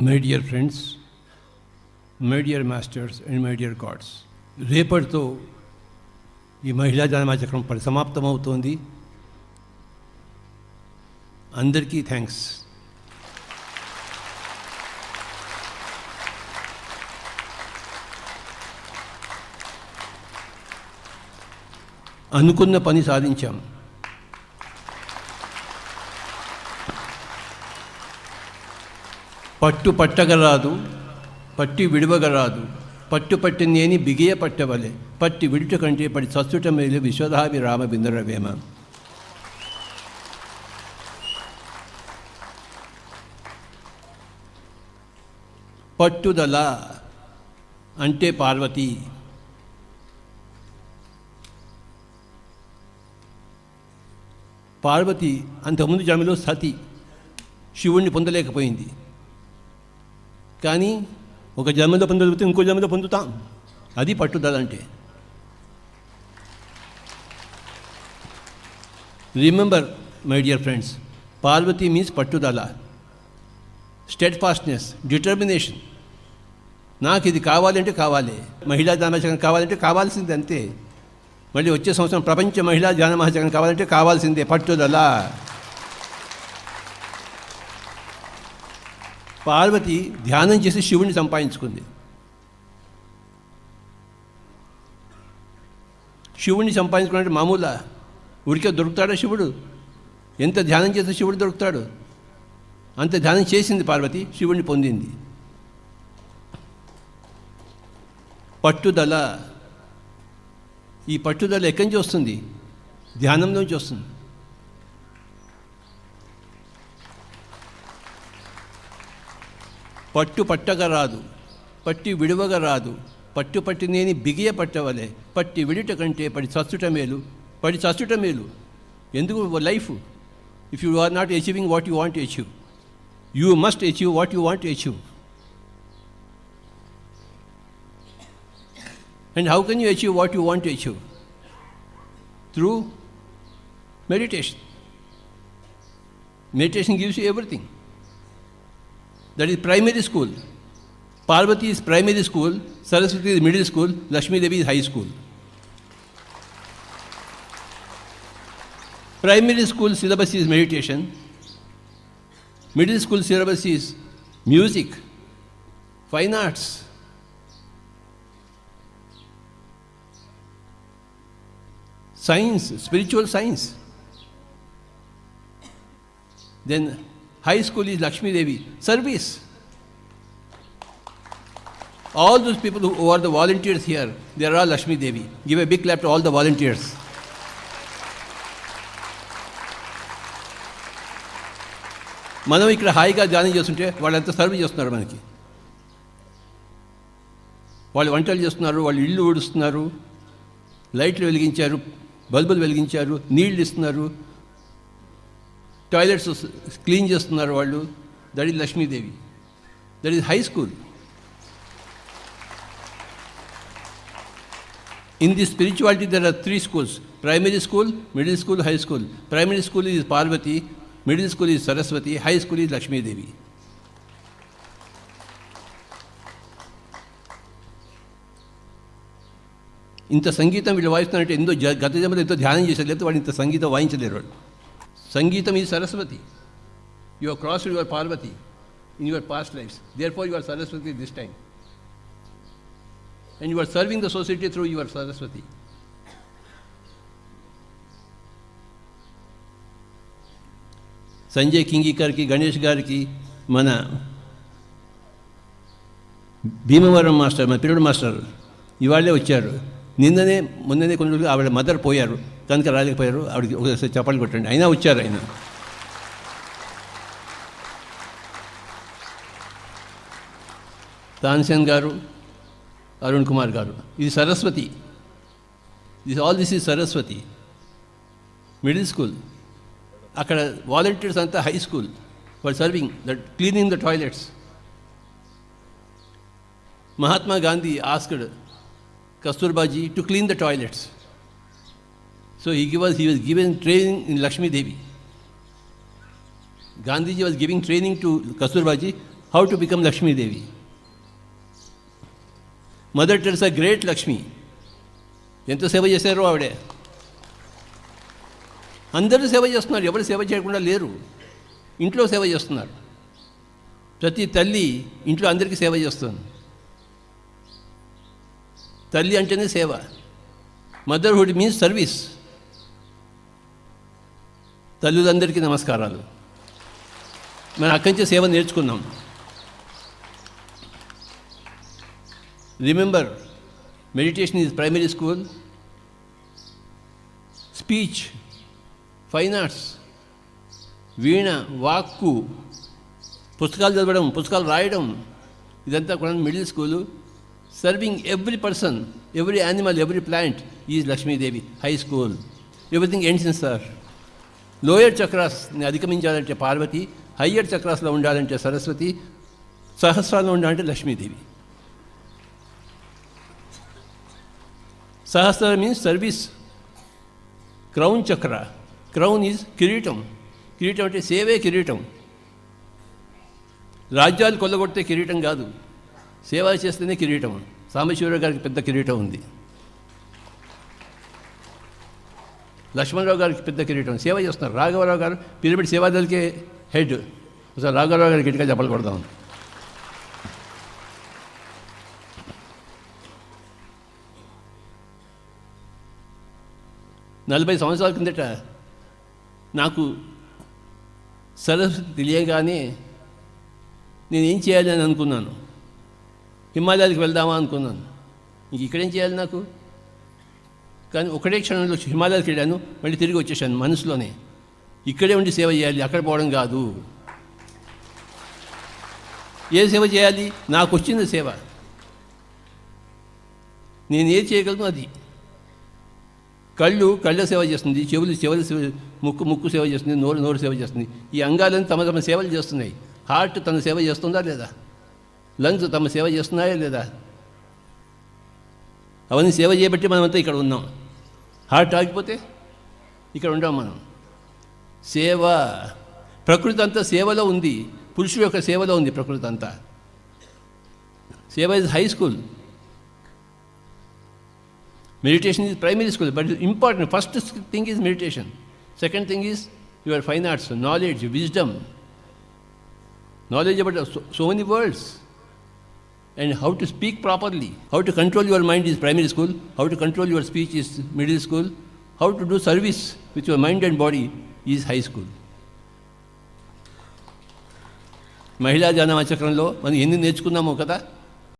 My dear friends, my dear masters and my dear gods, రేపటితో ఈ మహిళా జ్ఞానమాచక్రం పరిసమాప్తమవుతోంది. అందరికీ థ్యాంక్స్. అనుకున్న పని సాధించాం. పట్టు పట్టగరాదు, పట్టి విడవగరాదు, పట్టు పట్టినేని బిగియ పట్టవలే, పట్టి విడుట కంటే పడి సస్తుట మేలు విశ్వధాభిరామ బిందరవేమ. పట్టుదల అంటే పార్వతి. పార్వతి అంతకుముందు జన్మలో సతి, శివుణ్ణి పొందలేకపోయింది. కానీ ఒక జన్మలో పొందకపోతే ఇంకో జన్మలో పొందుతాం. అది పట్టుదల అంటే. Remember my dear friends, Parvati means పట్టుదల, స్టెడ్ఫాస్ట్నెస్, డిటర్మినేషన్. నాకు ఇది కావాలంటే కావాలి, మహిళా జ్ఞానమాచక్రం కావాలంటే కావాల్సింది అంతే. మళ్ళీ వచ్చే సంవత్సరం ప్రపంచ మహిళా జ్ఞానమాచక్రం కావాలంటే కావాల్సిందే పట్టుదల. పార్వతి ధ్యానం చేసి శివుణ్ణి సంపాదించుకుంది. శివుణ్ణి సంపాదించుకున్నట్టు మామూలా ఊరికే దొరుకుతాడా శివుడు? ఎంత ధ్యానం చేస్తే శివుడు దొరుకుతాడు? అంత ధ్యానం చేసింది పార్వతి, శివుణ్ణి పొందింది. పట్టుదల. ఈ పట్టుదల ఎక్కడి నుంచి వస్తుంది? ధ్యానంలోంచి వస్తుంది. పట్టు పట్టగరాదు, పట్టి విడవగరాదు, పట్టు పట్టినేని బిగియ పట్టవలే, పట్టి విడుట కంటే పడి చచ్చుట మేలు. పడి చచ్చుట మేలు. ఎందుకు? Life. If you are not achieving what you want to achieve, you must achieve what you want to achieve. And how can you achieve what you want to achieve? Through meditation. Meditation gives you everything. That is primary school. Parvati is primary school, Saraswati is middle school, Lakshmi Devi is high school. Primary school syllabus is meditation. Middle school syllabus is music, fine arts. Science, spiritual science. Then high school is Lakshmi Devi, service. All those people who are the volunteers here, they are all Lakshmi Devi. Give a big clap to all the volunteers. మనం ఇక్కడ హాయిగా ధ్యానం చేస్తుంటే వాళ్ళు ఎంత serve చేస్తున్నారు మనకి. వాళ్ళు వంటలు చేస్తున్నారు, వాళ్ళు ఇల్లు ఊడుస్తున్నారు, లైట్లు వెలిగించారు, బల్బులు వెలిగించారు, నీళ్ళు ఇస్తున్నారు, టాయిలెట్స్ క్లీన్ చేస్తున్నారు వాళ్ళు. That is Lakshmidevi. That is high school. In the spirituality there are 3 schools: primary school, middle school, high school. Primary school is Parvati, middle school is Saraswati, high school is Lakshmíదేవి. ఇంత సంగీతం వీళ్ళు వాయిస్తున్నారంటే ఎంతో గత జన్మలో ఎంతో ధ్యానం చేశారు, లేకపోతే వాడు ఇంత సంగీతం వాయించలేరు వాడు. సంగీతం ఈ Saraswati. You are crossed your Parvati in your past lifes. Therefore you are Saraswati this time. And you are serving the society through your Saraswati. Sanjay కింగికర్కి, గణేష్ గారికి, మన భీమవరం మాస్టర్, మన పిల్లడు మాస్టర్ ఇవాళ్ళే వచ్చారు. మొన్ననే కొన్ని రోజులు ఆవిడ మదర్ పోయారు కనుక రాలేకపోయారు. ఆవిడకి ఒకసారి చప్పట్లు కొట్టండి. అయినా వచ్చారు ఆయన. తాన్సేన్ గారు, అరుణ్ కుమార్ గారు. ఇది Saraswati. This is Saraswati. Middle school. అక్కడ వాలంటీర్స్ అంతా high school for serving that cleaning the toilets. Mahatma Gandhi asked Kasturba ji to clean the toilets. So he was given training in Lakshmi Devi. Gandhiji was giving training to Kasturba ji how to become Lakshmidevi. Mother Teresa great Lakshmi. ఎంత సేవ చేశారో ఆవిడే. అందరూ సేవ చేస్తున్నారు, ఎవరు సేవ చేయకుండా లేరు. ఇంట్లో సేవ చేస్తున్నారు. ప్రతి తల్లి ఇంట్లో అందరికీ సేవ చేస్తుంది. తల్లి అంటేనే సేవ. Motherhood means service. తల్లులందరికీ నమస్కారాలు. మనం అక్కడి నుంచి సేవ నేర్చుకున్నాం. Remember, meditation is primary school, speech, fine arts, veena, వాక్కు, పుస్తకాలు చదవడం, పుస్తకాలు రాయడం, ఇదంతా కూడా middle school. Serving every person, every animal, every plant is Lakshmidevi, high school. Everything ends in సార్. లోయర్ చక్రాస్ని అధిగమించాలంటే పార్వతి, హయ్యర్ చక్రాస్లో ఉండాలంటే సరస్వతి, సహస్రాల్లో ఉండాలంటే Lakshmidevi. Sahasra means service. Crown chakra, crown is కిరీటం. కిరీటం అంటే సేవే కిరీటం. రాజ్యాలు కొల్లగొడితే కిరీటం కాదు, సేవ చేస్తేనే కిరీటం. సాంబశివరావు గారికి పెద్ద కిరీటం ఉంది, లక్ష్మణరావు గారికి పెద్ద కిరీటం, సేవ చేస్తున్నారు. రాఘవరావు గారు పిరమిడ్ సేవాదళకే హెడ్. ఒకసారి రాఘవరావు గారికి గట్టిగా చెప్పలు కొడదాం. 40 సంవత్సరాల కిందట నాకు సరస్వతి తెలియగానే నేనేం చేయాలి అని అనుకున్నాను. హిమాలయాలకు వెళ్దామా అనుకున్నాను. ఇంక ఇక్కడేం చేయాలి నాకు? కానీ ఒకటే క్షణంలో హిమాలయాలకు వెళ్ళాను, మళ్ళీ తిరిగి వచ్చేసాను మనసులోనే. ఇక్కడే ఉండి సేవ చేయాలి, అక్కడ పోవడం కాదు. ఏ సేవ చేయాలి? నాకు వచ్చిన సేవ, నేను ఏది చేయగలను అది. కళ్ళు కళ్ళ సేవ చేస్తుంది, చెవులు చెవులు సేవ, ముక్కు సేవ చేస్తుంది, నోరు సేవ చేస్తుంది. ఈ అంగాలను తమ తమ సేవలు చేస్తున్నాయి. హార్ట్ తన సేవ చేస్తుందా లేదా? లంగ్స్ తమ సేవ చేస్తున్నాయా లేదా? అవన్నీ సేవ చేయబట్టి మనమంతా ఇక్కడ ఉన్నాం. హార్ట్ ఆగిపోతే ఇక్కడ ఉండాం మనం. సేవ, ప్రకృతి అంతా సేవలో ఉంది. పురుషుడు యొక్క సేవలో ఉంది ప్రకృతి అంతా. సేవ is high school. Meditation is primary school, but it's important. First thing is meditation. Second thing is your fine arts, knowledge, wisdom. Knowledge about so many words. And how to speak properly. How to control your mind is primary school. How to control your speech is middle school. How to do service with your mind and body is high school. మహిళా జ్ఞానచక్రంలో మనం ఎన్ని నేర్చుకున్నామో కదా.